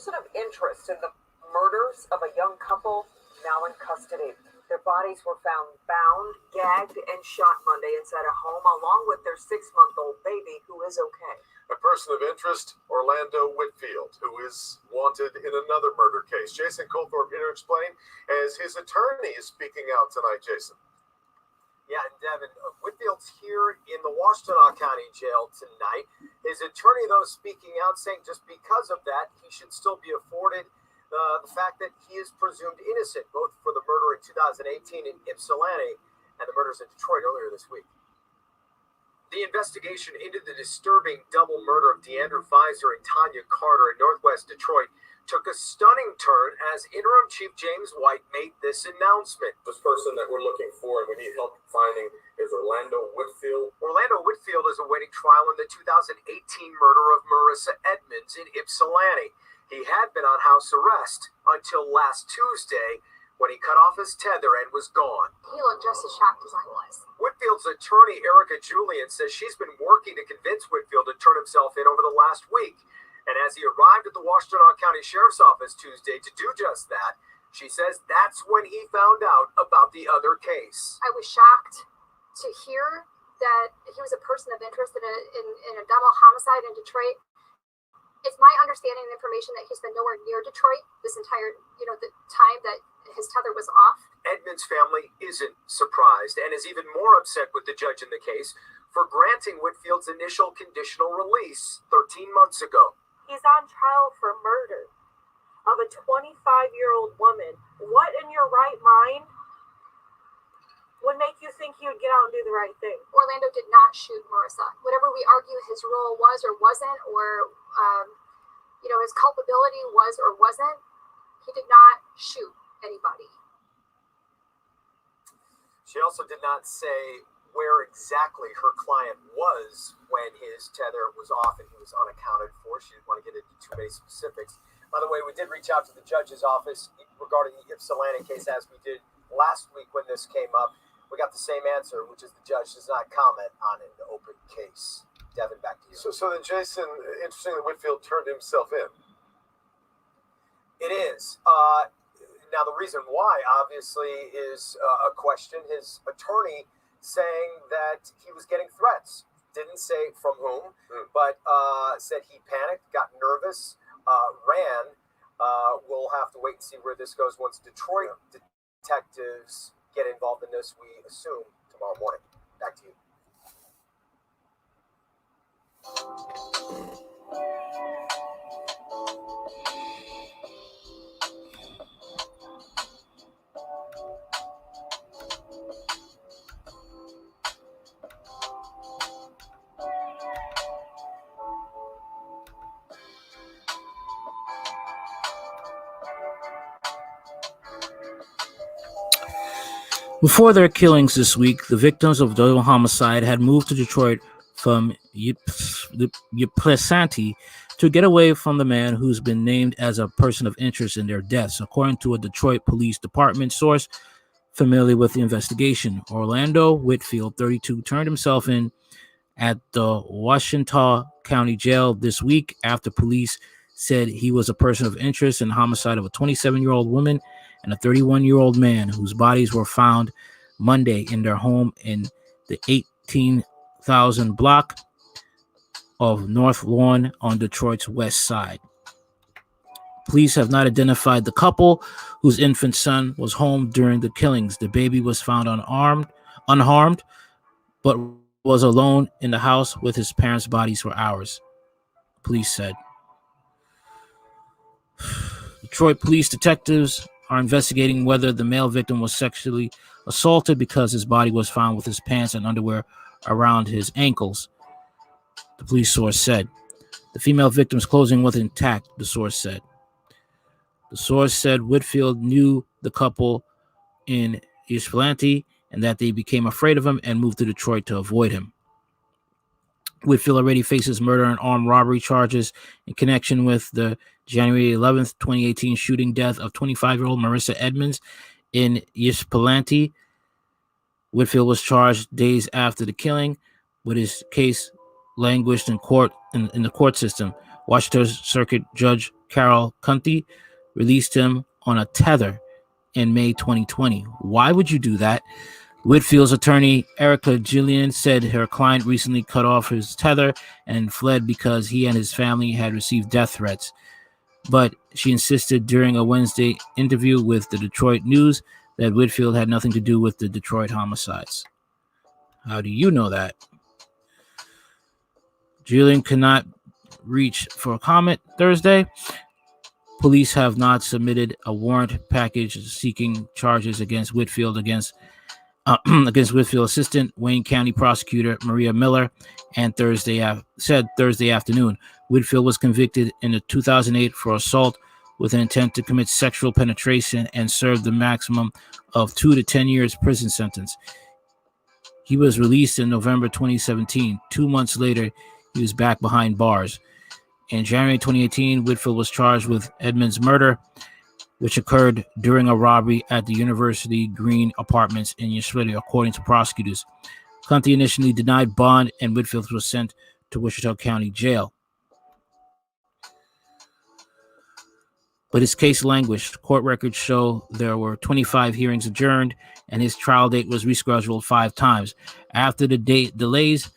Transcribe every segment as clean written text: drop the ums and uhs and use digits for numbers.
person of interest in the murders of a young couple now in custody. Their bodies were found bound, gagged, and shot Monday inside a home, along with their 6-month-old baby, who is okay. A person of interest, Orlando Whitfield, who is wanted in another murder case. Jason Colthorpe here to explain, as his attorney is speaking out tonight. Jason. Yeah, and Devin, Whitfield's here in the Washtenaw County Jail tonight. His attorney, though, speaking out, saying just because of that, he should still be afforded the fact that he is presumed innocent, both for the murder in 2018 in Ypsilanti and the murders in Detroit earlier this week. The investigation into the disturbing double murder of Deandra Pfizer and Tanya Carter in Northwest Detroit took a stunning turn as Interim Chief James White made this announcement. This person that we're looking for and we need help finding is Orlando Whitfield. Orlando Whitfield is awaiting trial in the 2018 murder of Marissa Edmonds in Ypsilanti. He had been on house arrest until last Tuesday when he cut off his tether and was gone. He looked just as shocked as I was. Whitfield's attorney, Erica Julian, says she's been working to convince Whitfield to turn himself in over the last week. And as he arrived at the Washtenaw County Sheriff's Office Tuesday to do just that, she says that's when he found out about the other case. I was shocked to hear that he was a person of interest in a double homicide in Detroit. It's my understanding and information that he's been nowhere near Detroit this entire, the time that his tether was off. Edmonds' family isn't surprised and is even more upset with the judge in the case for granting Whitfield's initial conditional release 13 months ago. He's on trial for murder of a 25-year-old woman. What in your right mind would make you think he would get out and do the right thing? Orlando did not shoot Marissa. Whatever we argue his role was or wasn't, or his culpability was or wasn't, he did not shoot anybody. She also did not say where exactly her client was when his tether was off and he was unaccounted for. She didn't want to get into too many specifics. By the way, we did reach out to the judge's office regarding the Ypsilanti case, as we did last week when this came up. We got the same answer, which is the judge does not comment on an open case. Devin, back to you. So then, Jason, interesting that Whitfield turned himself in. It is. Now, the reason why, obviously, is a question. His attorney saying that he was getting threats. Didn't say from whom, but said he panicked, got nervous, ran. We'll have to wait and see where this goes once Detroit detectives get involved in this, we assume, tomorrow morning. Back to you. Before their killings this week, the victims of double homicide had moved to Detroit from Ypsilanti to get away from the man who's been named as a person of interest in their deaths, according to a Detroit Police Department source familiar with the investigation. Orlando Whitfield, 32, turned himself in at the Washtenaw County Jail this week after police said he was a person of interest in the homicide of a 27-year-old woman and a 31-year-old man whose bodies were found Monday in their home in the 18,000 block of North Lawn on Detroit's west side. Police have not identified the couple whose infant son was home during the killings. The baby was found unharmed, but was alone in the house with his parents' bodies for hours, police said. Detroit police detectives are investigating whether the male victim was sexually assaulted because his body was found with his pants and underwear around his ankles, the police source said. The female victim's clothing was intact, the source said. The source said Whitfield knew the couple in Ypsilanti and that they became afraid of him and moved to Detroit to avoid him. Whitfield already faces murder and armed robbery charges in connection with the January 11th, 2018 shooting death of 25-year-old Marissa Edmonds in Ypsilanti. Whitfield was charged days after the killing, but his case languished in court in the court system. Washington Circuit Judge Carol Cunty released him on a tether in May 2020. Why would you do that? Whitfield's attorney, Erica Gillian, said her client recently cut off his tether and fled because he and his family had received death threats. But she insisted during a Wednesday interview with the Detroit News that Whitfield had nothing to do with the Detroit homicides. How do you know that? Gillian cannot reach for a comment Thursday. Police have not submitted a warrant package seeking charges against Whitfield against Whitfield assistant Wayne County prosecutor Maria Miller, and said Thursday afternoon Whitfield was convicted in 2008 for assault with an intent to commit sexual penetration and served the maximum of 2 to 10 years prison sentence. He was released in November 2017. 2 months later, he was back behind bars. In January 2018, Whitfield was charged with Edmund's murder, which occurred during a robbery at the University Green Apartments in Yeshua, according to prosecutors. Cunty initially denied bond, and Whitfield was sent to Wichita County Jail. But his case languished. Court records show there were 25 hearings adjourned, and his trial date was rescheduled 5 times. After the delays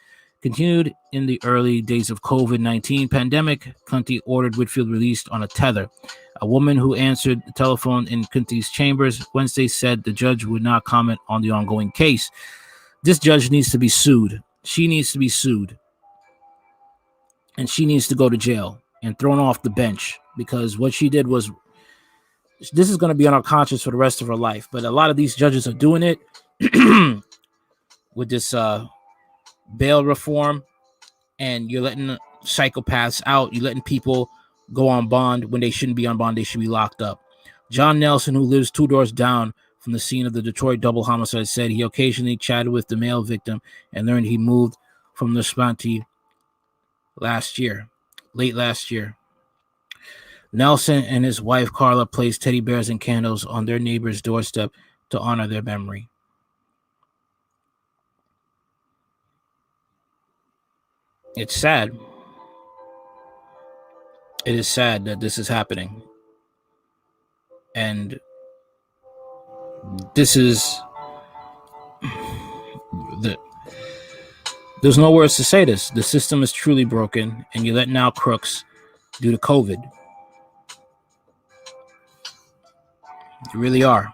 continued in the early days of COVID-19 pandemic, Cunty ordered Whitfield released on a tether. A woman who answered the telephone in Cunty's chambers Wednesday said the judge would not comment on the ongoing case. This judge needs to be sued. She needs to be sued. And she needs to go to jail and thrown off the bench, because what she did was, this is going to be on our conscience for the rest of her life. But a lot of these judges are doing it with this bail reform, and you're letting psychopaths out. You're letting people go on bond when they shouldn't be on bond. They should be locked up. John Nelson, who lives 2 doors down from the scene of the Detroit double homicide, said he occasionally chatted with the male victim and learned he moved from the Spanty late last year. Nelson and his wife Carla placed teddy bears and candles on their neighbor's doorstep to honor their memory. It's sad. It is sad that this is happening. And this is there's no words to say this. The system is truly broken, and you're letting out crooks due to COVID. You really are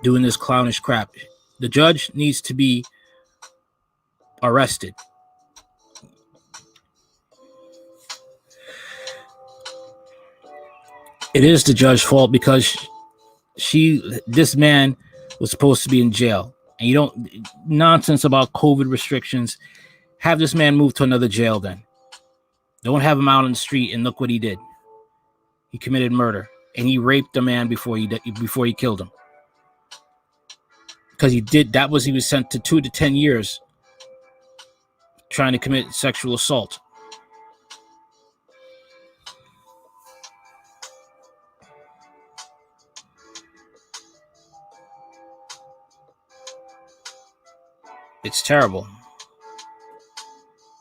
doing this clownish crap. The judge needs to be arrested. It is the judge's fault, because this man was supposed to be in jail, and you don't nonsense about COVID restrictions. Have this man move to another jail then. Don't have him out on the street. And look what he did. He committed murder, and he raped a man before he killed him. Because he was sent to 2 to 10 years trying to commit sexual assault. It's terrible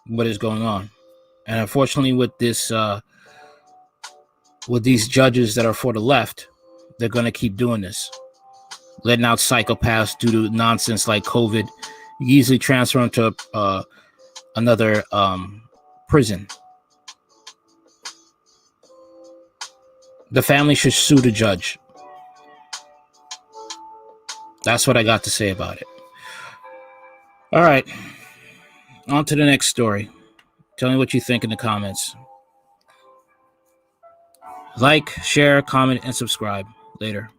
what is going on. And unfortunately, with this, with these judges that are for the left, they're going to keep doing this, letting out psychopaths due to nonsense like COVID. You easily transfer them to another prison. The family should sue the judge. That's what I got to say about it. All right, on to the next story. Tell me what you think in the comments. Like, share, comment, and subscribe. Later.